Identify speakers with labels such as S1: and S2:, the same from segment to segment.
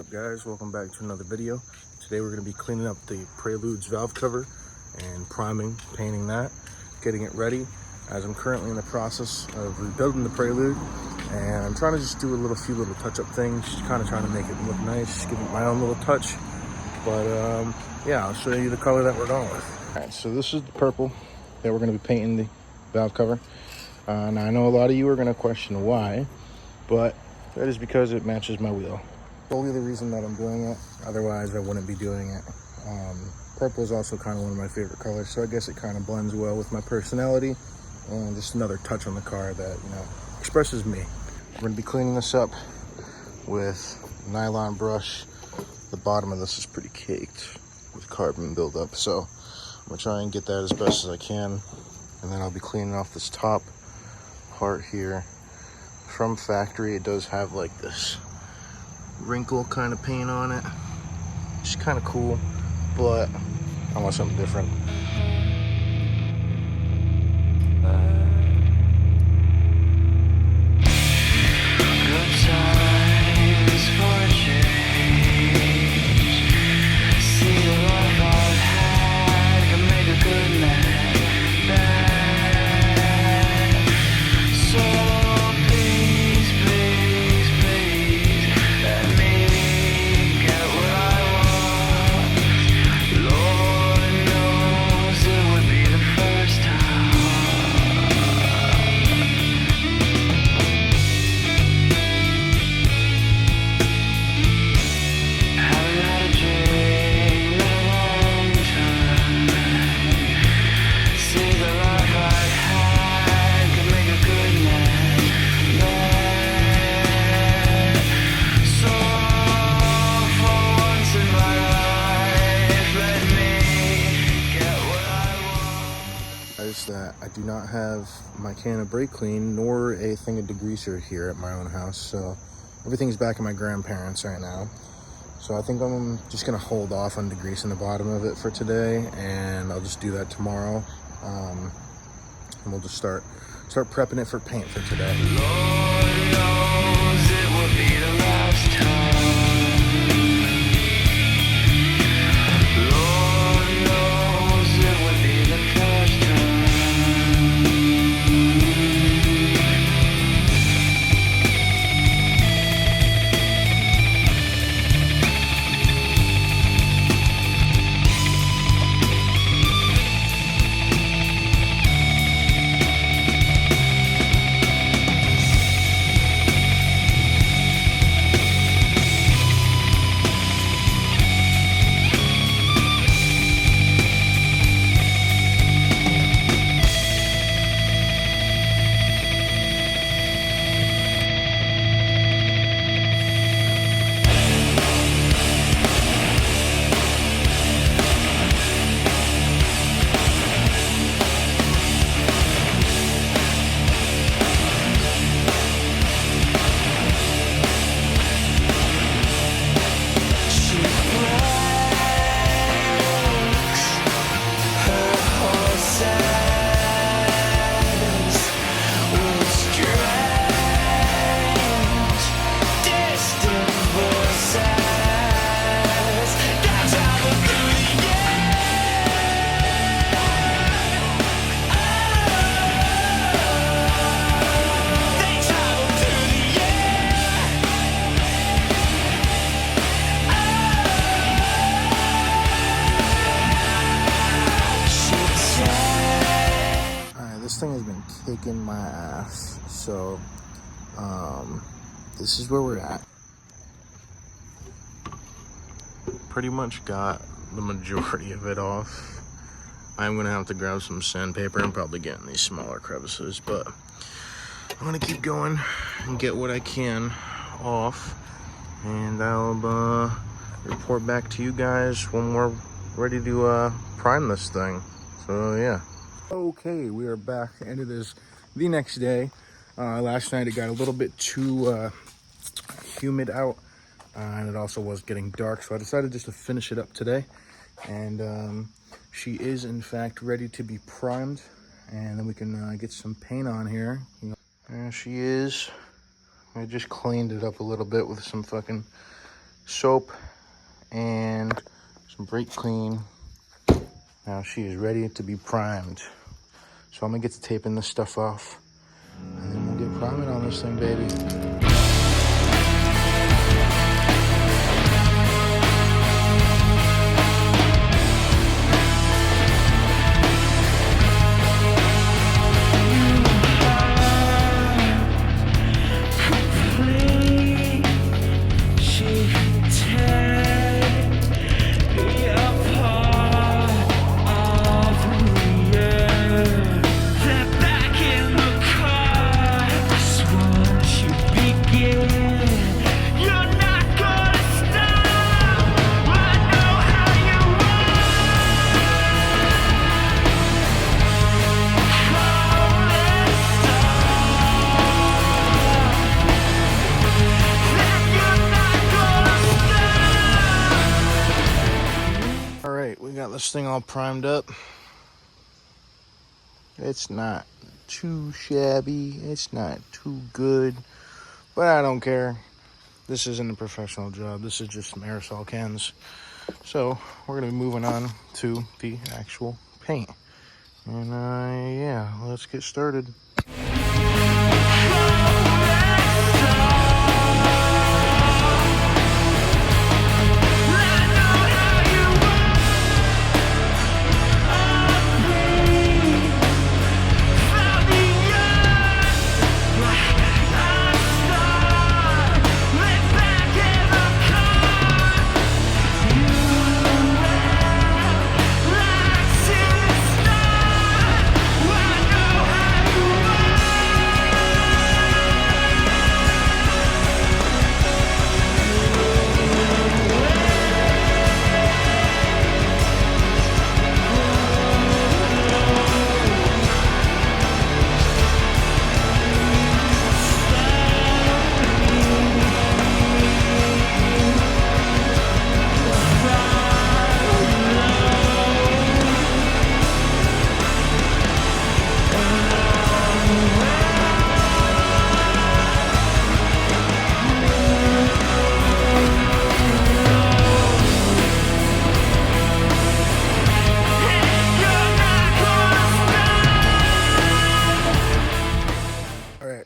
S1: What's up guys, welcome back to another video. Today we're going to be cleaning up the Preludes valve cover and priming, painting that, getting it ready, as I'm currently in the process of rebuilding the Prelude, and I'm trying to just do a few little touch-up things, just kind of trying to make it look nice, give it my own little touch. But yeah, I'll show you the color that we're going with. All right, so this is the purple that we're going to be painting the valve cover. Now I know a lot of you are going to question why, but that is because it matches my wheel. Only the reason that I'm doing it, otherwise I wouldn't be doing it. Purple is also kind of one of my favorite colors, so I guess it kind of blends well with my personality and just another touch on the car that, you know, expresses me. We're going to be cleaning this up with a nylon brush. The bottom of this is pretty caked with carbon buildup, so I'm going to try and get that as best as I can, and then I'll be cleaning off this top part here. From factory, it does have like this wrinkle kind of paint on it, which is kind of cool, but I want something different. That I do not have my can of brake clean nor a thing of degreaser here at my own house, so everything's back at my grandparents right now. So I think I'm just gonna hold off on degreasing the bottom of it for today, and I'll just do that tomorrow, and we'll just start prepping it for paint for today. Lord knows it will be the last time. Thing has been kicking my ass, so this is where we're at. Pretty much got the majority of it off. I'm gonna have to grab some sandpaper and probably get in these smaller crevices, but I'm gonna keep going and get what I can off, and I'll report back to you guys when we're ready to prime this thing. So yeah. Okay, we are back. End of this the next day. Last night it got a little bit too humid out, and it also was getting dark, so I decided just to finish it up today. And she is in fact ready to be primed, and then we can get some paint on here. There she is. I just cleaned it up a little bit with some fucking soap, and some brake clean. Now she is ready to be primed. So I'm gonna get to taping this stuff off, and then we'll get priming on this thing, baby. We got this thing all primed up. It's not too shabby, it's not too good, but I don't care. This isn't a professional job, this is just some aerosol cans. So we're gonna be moving on to the actual paint. And yeah, let's get started.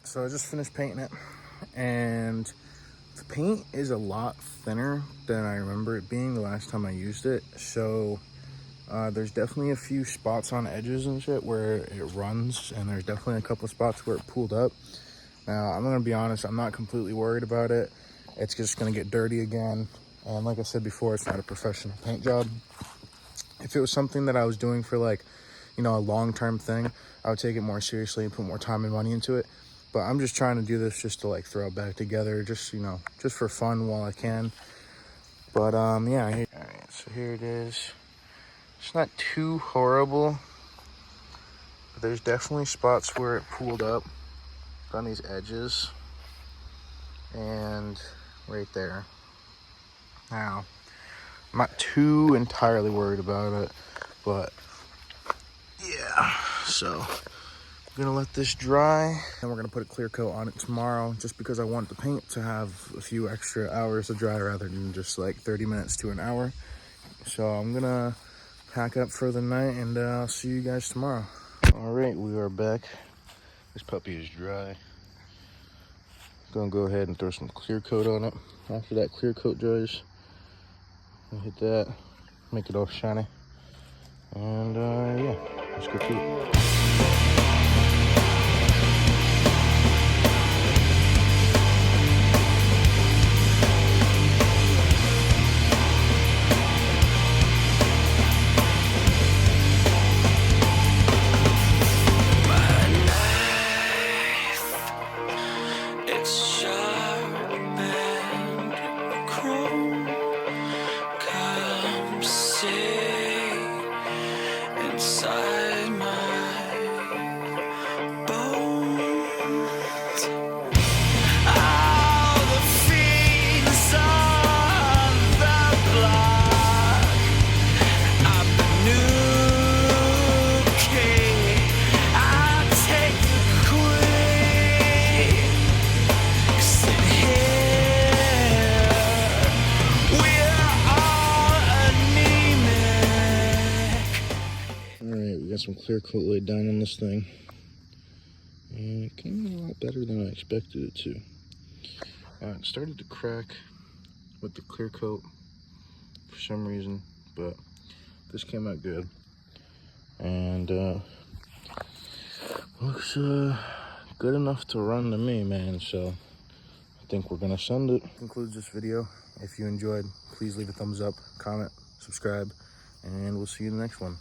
S1: So I just finished painting it, and the paint is a lot thinner than I remember it being the last time I used it. So there's definitely a few spots on edges and shit where it runs, and there's definitely a couple of spots where it pooled up. Now, I'm gonna be honest, I'm not completely worried about it. It's just gonna get dirty again. And like I said before, it's not a professional paint job. If it was something that I was doing for, like, you know, a long-term thing, I would take it more seriously and put more time and money into it. But I'm just trying to do this just to, like, throw it back together, just, you know, just for fun while I can. But yeah, all right, so here it is. It's not too horrible, but there's definitely spots where it pooled up on these edges and right there. Now, I'm not too entirely worried about it, but yeah, so I'm gonna let this dry, and we're gonna put a clear coat on it tomorrow, just because I want the paint to have a few extra hours to dry rather than just like 30 minutes to an hour. So I'm gonna pack up for the night, and I'll see you guys tomorrow. All right, we are back. This puppy is dry. Gonna go ahead and throw some clear coat on it. After that clear coat dries, I'll hit that, make it all shiny, and yeah, let's go to it.
S2: Inside my
S1: some clear coat laid down on this thing, and it came out a lot better than I expected it to. It started to crack with the clear coat for some reason, but this came out good, and looks good enough to run to me, man. So I think we're gonna send it. Concludes this video. If you enjoyed, please leave a thumbs up, comment, subscribe, and we'll see you in the next one.